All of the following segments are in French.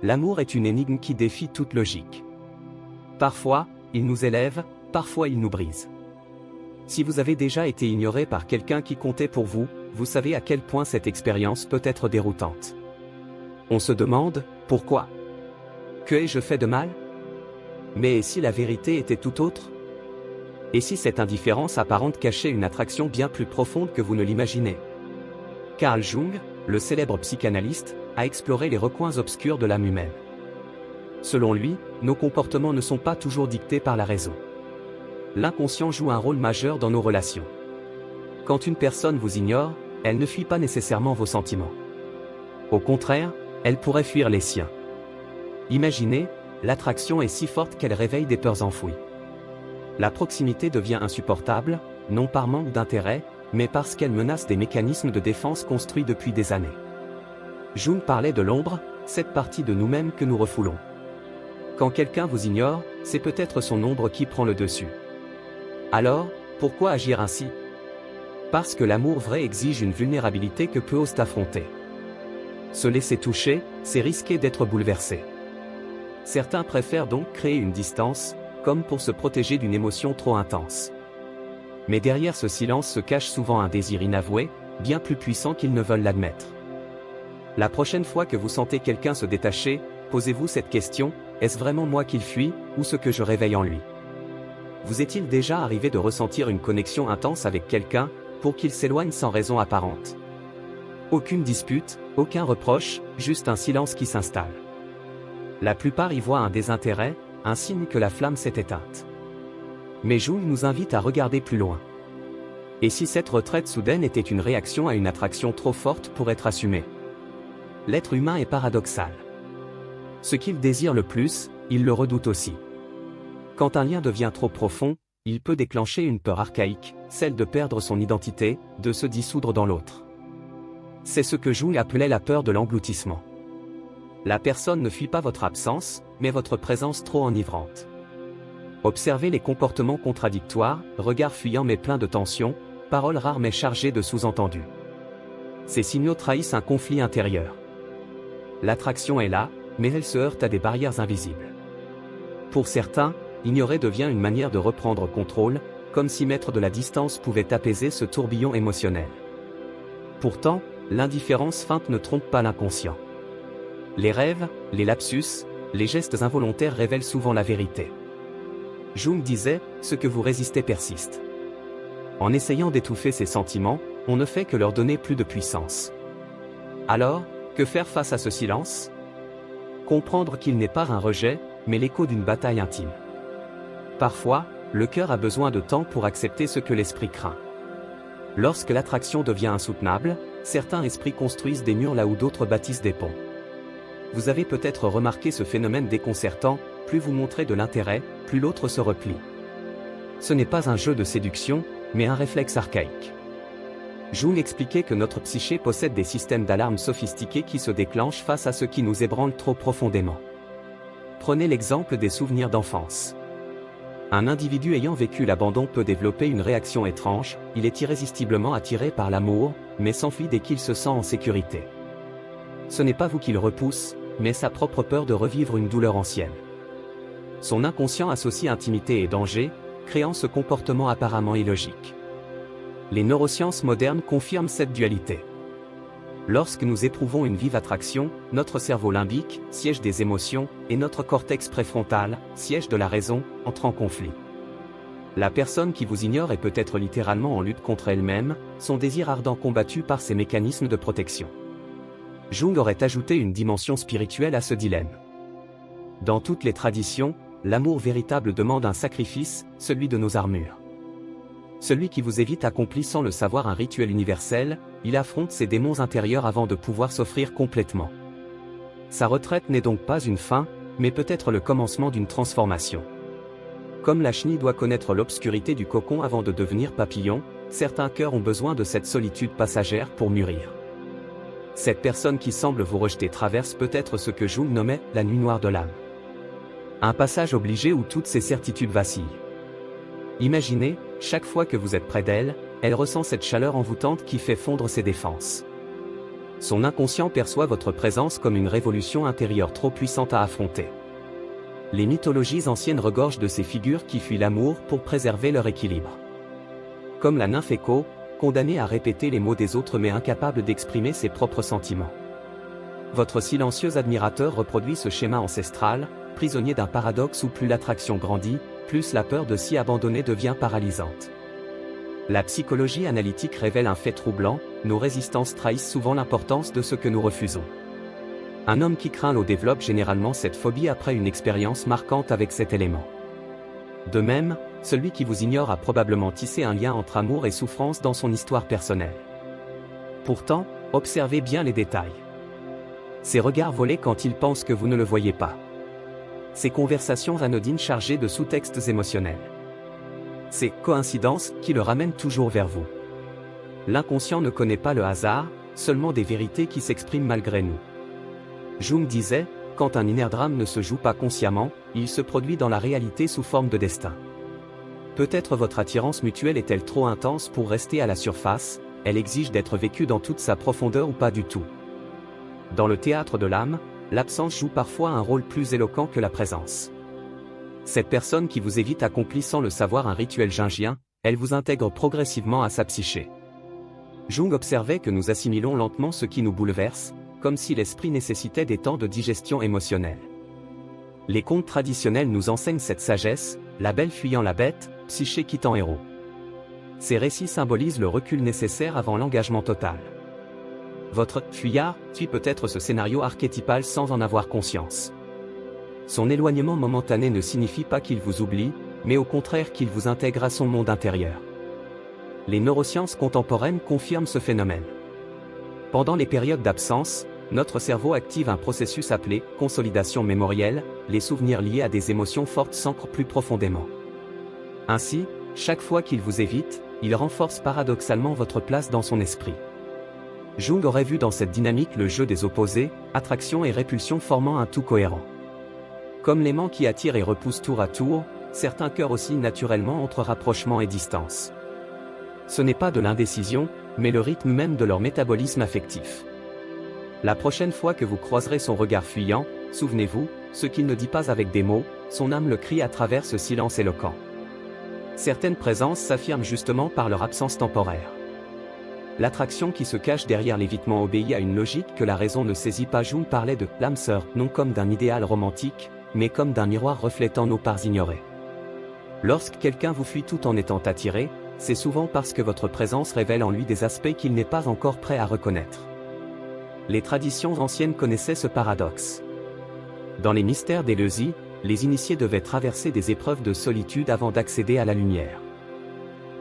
L'amour est une énigme qui défie toute logique. Parfois, il nous élève, parfois il nous brise. Si vous avez déjà été ignoré par quelqu'un qui comptait pour vous, vous savez à quel point cette expérience peut être déroutante. On se demande, pourquoi? Que ai-je fait de mal? Mais et si la vérité était tout autre? Et si cette indifférence apparente cachait une attraction bien plus profonde que vous ne l'imaginez? Carl Jung, le célèbre psychanalyste, a exploré les recoins obscurs de l'âme humaine. Selon lui, nos comportements ne sont pas toujours dictés par la raison. L'inconscient joue un rôle majeur dans nos relations. Quand une personne vous ignore, elle ne fuit pas nécessairement vos sentiments. Au contraire, elle pourrait fuir les siens. Imaginez, l'attraction est si forte qu'elle réveille des peurs enfouies. La proximité devient insupportable, non par manque d'intérêt, mais parce qu'elle menace des mécanismes de défense construits depuis des années. Jung parlait de l'ombre, cette partie de nous-mêmes que nous refoulons. Quand quelqu'un vous ignore, c'est peut-être son ombre qui prend le dessus. Alors, pourquoi agir ainsi? Parce que l'amour vrai exige une vulnérabilité que peu osent affronter. Se laisser toucher, c'est risquer d'être bouleversé. Certains préfèrent donc créer une distance, comme pour se protéger d'une émotion trop intense. Mais derrière ce silence se cache souvent un désir inavoué, bien plus puissant qu'ils ne veulent l'admettre. La prochaine fois que vous sentez quelqu'un se détacher, posez-vous cette question, est-ce vraiment moi qu'il fuit, ou ce que je réveille en lui? Vous est-il déjà arrivé de ressentir une connexion intense avec quelqu'un, pour qu'il s'éloigne sans raison apparente? Aucune dispute, aucun reproche, juste un silence qui s'installe. La plupart y voient un désintérêt, un signe que la flamme s'est éteinte. Mais Jung nous invite à regarder plus loin. Et si cette retraite soudaine était une réaction à une attraction trop forte pour être assumée? L'être humain est paradoxal. Ce qu'il désire le plus, il le redoute aussi. Quand un lien devient trop profond, il peut déclencher une peur archaïque, celle de perdre son identité, de se dissoudre dans l'autre. C'est ce que Jung appelait la peur de l'engloutissement. La personne ne fuit pas votre absence, mais votre présence trop enivrante. Observez les comportements contradictoires, regards fuyants mais pleins de tension, paroles rares mais chargées de sous-entendus. Ces signaux trahissent un conflit intérieur. L'attraction est là, mais elle se heurte à des barrières invisibles. Pour certains, ignorer devient une manière de reprendre contrôle, comme si mettre de la distance pouvait apaiser ce tourbillon émotionnel. Pourtant, l'indifférence feinte ne trompe pas l'inconscient. Les rêves, les lapsus, les gestes involontaires révèlent souvent la vérité. Jung disait, ce que vous résistez persiste. En essayant d'étouffer ces sentiments, on ne fait que leur donner plus de puissance. Alors, que faire face à ce silence? Comprendre qu'il n'est pas un rejet, mais l'écho d'une bataille intime. Parfois, le cœur a besoin de temps pour accepter ce que l'esprit craint. Lorsque l'attraction devient insoutenable, certains esprits construisent des murs là où d'autres bâtissent des ponts. Vous avez peut-être remarqué ce phénomène déconcertant, plus vous montrez de l'intérêt, plus l'autre se replie. Ce n'est pas un jeu de séduction, mais un réflexe archaïque. Jung expliquait que notre psyché possède des systèmes d'alarme sophistiqués qui se déclenchent face à ce qui nous ébranle trop profondément. Prenez l'exemple des souvenirs d'enfance. Un individu ayant vécu l'abandon peut développer une réaction étrange, il est irrésistiblement attiré par l'amour, mais s'enfuit dès qu'il se sent en sécurité. Ce n'est pas vous qui le repousse, mais sa propre peur de revivre une douleur ancienne. Son inconscient associe intimité et danger, créant ce comportement apparemment illogique. Les neurosciences modernes confirment cette dualité. Lorsque nous éprouvons une vive attraction, notre cerveau limbique, siège des émotions, et notre cortex préfrontal, siège de la raison, entrent en conflit. La personne qui vous ignore est peut-être littéralement en lutte contre elle-même, son désir ardent combattu par ses mécanismes de protection. Jung aurait ajouté une dimension spirituelle à ce dilemme. Dans toutes les traditions, l'amour véritable demande un sacrifice, celui de nos armures. Celui qui vous évite accomplit sans le savoir un rituel universel, il affronte ses démons intérieurs avant de pouvoir s'offrir complètement. Sa retraite n'est donc pas une fin, mais peut-être le commencement d'une transformation. Comme la chenille doit connaître l'obscurité du cocon avant de devenir papillon, certains cœurs ont besoin de cette solitude passagère pour mûrir. Cette personne qui semble vous rejeter traverse peut-être ce que Jung nommait la nuit noire de l'âme. Un passage obligé où toutes ses certitudes vacillent. Imaginez, chaque fois que vous êtes près d'elle, elle ressent cette chaleur envoûtante qui fait fondre ses défenses. Son inconscient perçoit votre présence comme une révolution intérieure trop puissante à affronter. Les mythologies anciennes regorgent de ces figures qui fuient l'amour pour préserver leur équilibre. Comme la nymphe Écho, condamnée à répéter les mots des autres mais incapable d'exprimer ses propres sentiments. Votre silencieux admirateur reproduit ce schéma ancestral, prisonnier d'un paradoxe où plus l'attraction grandit, plus la peur de s'y abandonner devient paralysante. La psychologie analytique révèle un fait troublant, nos résistances trahissent souvent l'importance de ce que nous refusons. Un homme qui craint l'eau développe généralement cette phobie après une expérience marquante avec cet élément. De même, celui qui vous ignore a probablement tissé un lien entre amour et souffrance dans son histoire personnelle. Pourtant, observez bien les détails. Ses regards volés quand il pense que vous ne le voyez pas. Ces conversations anodines chargées de sous-textes émotionnels. Ces coïncidences qui le ramènent toujours vers vous. L'inconscient ne connaît pas le hasard, seulement des vérités qui s'expriment malgré nous. Jung disait, quand un inner drame ne se joue pas consciemment, il se produit dans la réalité sous forme de destin. Peut-être votre attirance mutuelle est-elle trop intense pour rester à la surface, elle exige d'être vécue dans toute sa profondeur ou pas du tout. Dans le théâtre de l'âme, l'absence joue parfois un rôle plus éloquent que la présence. Cette personne qui vous évite accomplit sans le savoir un rituel jungien, elle vous intègre progressivement à sa psyché. Jung observait que nous assimilons lentement ce qui nous bouleverse, comme si l'esprit nécessitait des temps de digestion émotionnelle. Les contes traditionnels nous enseignent cette sagesse, la belle fuyant la bête, Psyché quittant héros. Ces récits symbolisent le recul nécessaire avant l'engagement total. Votre fuyard suit peut-être ce scénario archétypal sans en avoir conscience. Son éloignement momentané ne signifie pas qu'il vous oublie, mais au contraire qu'il vous intègre à son monde intérieur. Les neurosciences contemporaines confirment ce phénomène. Pendant les périodes d'absence, notre cerveau active un processus appelé consolidation mémorielle, les souvenirs liés à des émotions fortes s'ancrent plus profondément. Ainsi, chaque fois qu'il vous évite, il renforce paradoxalement votre place dans son esprit. Jung aurait vu dans cette dynamique le jeu des opposés, attraction et répulsion formant un tout cohérent. Comme l'aimant qui attire et repousse tour à tour, certains cœurs oscillent naturellement entre rapprochement et distance. Ce n'est pas de l'indécision, mais le rythme même de leur métabolisme affectif. La prochaine fois que vous croiserez son regard fuyant, souvenez-vous, ce qu'il ne dit pas avec des mots, son âme le crie à travers ce silence éloquent. Certaines présences s'affirment justement par leur absence temporaire. L'attraction qui se cache derrière l'évitement obéit à une logique que la raison ne saisit pas. Jung parlait de l'âme sœur, non comme d'un idéal romantique, mais comme d'un miroir reflétant nos parts ignorées. Lorsque quelqu'un vous fuit tout en étant attiré, c'est souvent parce que votre présence révèle en lui des aspects qu'il n'est pas encore prêt à reconnaître. Les traditions anciennes connaissaient ce paradoxe. Dans les mystères d'Éleusis, les initiés devaient traverser des épreuves de solitude avant d'accéder à la lumière.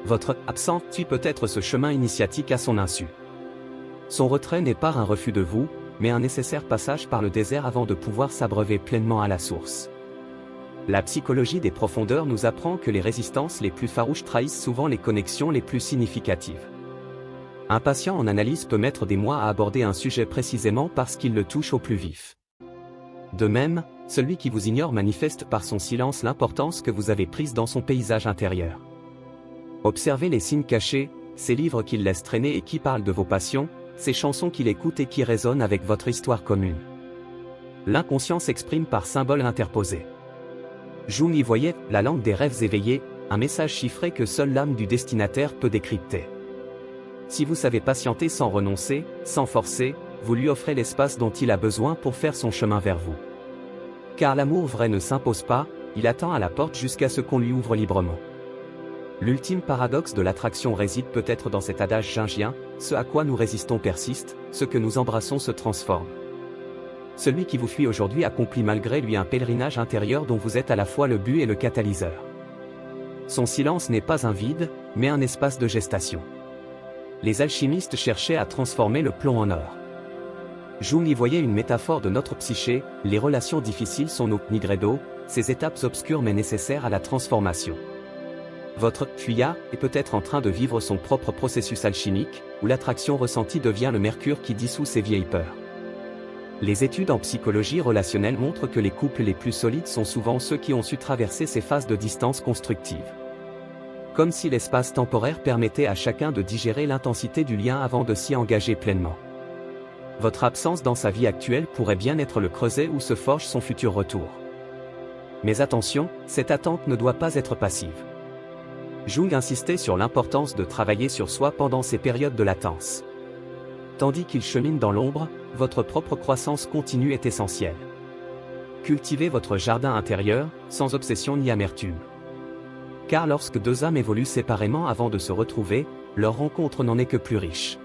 Votre absence suit peut-être ce chemin initiatique à son insu. Son retrait n'est pas un refus de vous, mais un nécessaire passage par le désert avant de pouvoir s'abreuver pleinement à la source. La psychologie des profondeurs nous apprend que les résistances les plus farouches trahissent souvent les connexions les plus significatives. Un patient en analyse peut mettre des mois à aborder un sujet précisément parce qu'il le touche au plus vif. De même, celui qui vous ignore manifeste par son silence l'importance que vous avez prise dans son paysage intérieur. Observez les signes cachés, ces livres qu'il laisse traîner et qui parlent de vos passions, ces chansons qu'il écoute et qui résonnent avec votre histoire commune. L'inconscient s'exprime par symboles interposés. Jung y voyait la langue des rêves éveillés, un message chiffré que seule l'âme du destinataire peut décrypter. Si vous savez patienter sans renoncer, sans forcer, vous lui offrez l'espace dont il a besoin pour faire son chemin vers vous. Car l'amour vrai ne s'impose pas, il attend à la porte jusqu'à ce qu'on lui ouvre librement. L'ultime paradoxe de l'attraction réside peut-être dans cet adage jungien, ce à quoi nous résistons persiste, ce que nous embrassons se transforme. Celui qui vous fuit aujourd'hui accomplit malgré lui un pèlerinage intérieur dont vous êtes à la fois le but et le catalyseur. Son silence n'est pas un vide, mais un espace de gestation. Les alchimistes cherchaient à transformer le plomb en or. Jung y voyait une métaphore de notre psyché, les relations difficiles sont nos nigredo, ces étapes obscures mais nécessaires à la transformation. Votre fuyard est peut-être en train de vivre son propre processus alchimique, où l'attraction ressentie devient le mercure qui dissout ses vieilles peurs. Les études en psychologie relationnelle montrent que les couples les plus solides sont souvent ceux qui ont su traverser ces phases de distance constructive. Comme si l'espace temporaire permettait à chacun de digérer l'intensité du lien avant de s'y engager pleinement. Votre absence dans sa vie actuelle pourrait bien être le creuset où se forge son futur retour. Mais attention, cette attente ne doit pas être passive. Jung insistait sur l'importance de travailler sur soi pendant ces périodes de latence. Tandis qu'il chemine dans l'ombre, votre propre croissance continue est essentielle. Cultivez votre jardin intérieur, sans obsession ni amertume. Car lorsque deux âmes évoluent séparément avant de se retrouver, leur rencontre n'en est que plus riche.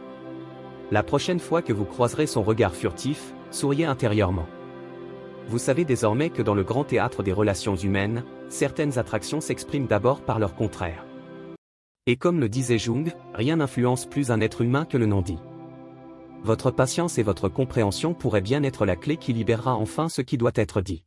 La prochaine fois que vous croiserez son regard furtif, souriez intérieurement. Vous savez désormais que dans le grand théâtre des relations humaines, certaines attractions s'expriment d'abord par leur contraire. Et comme le disait Jung, rien n'influence plus un être humain que le non-dit. Votre patience et votre compréhension pourraient bien être la clé qui libérera enfin ce qui doit être dit.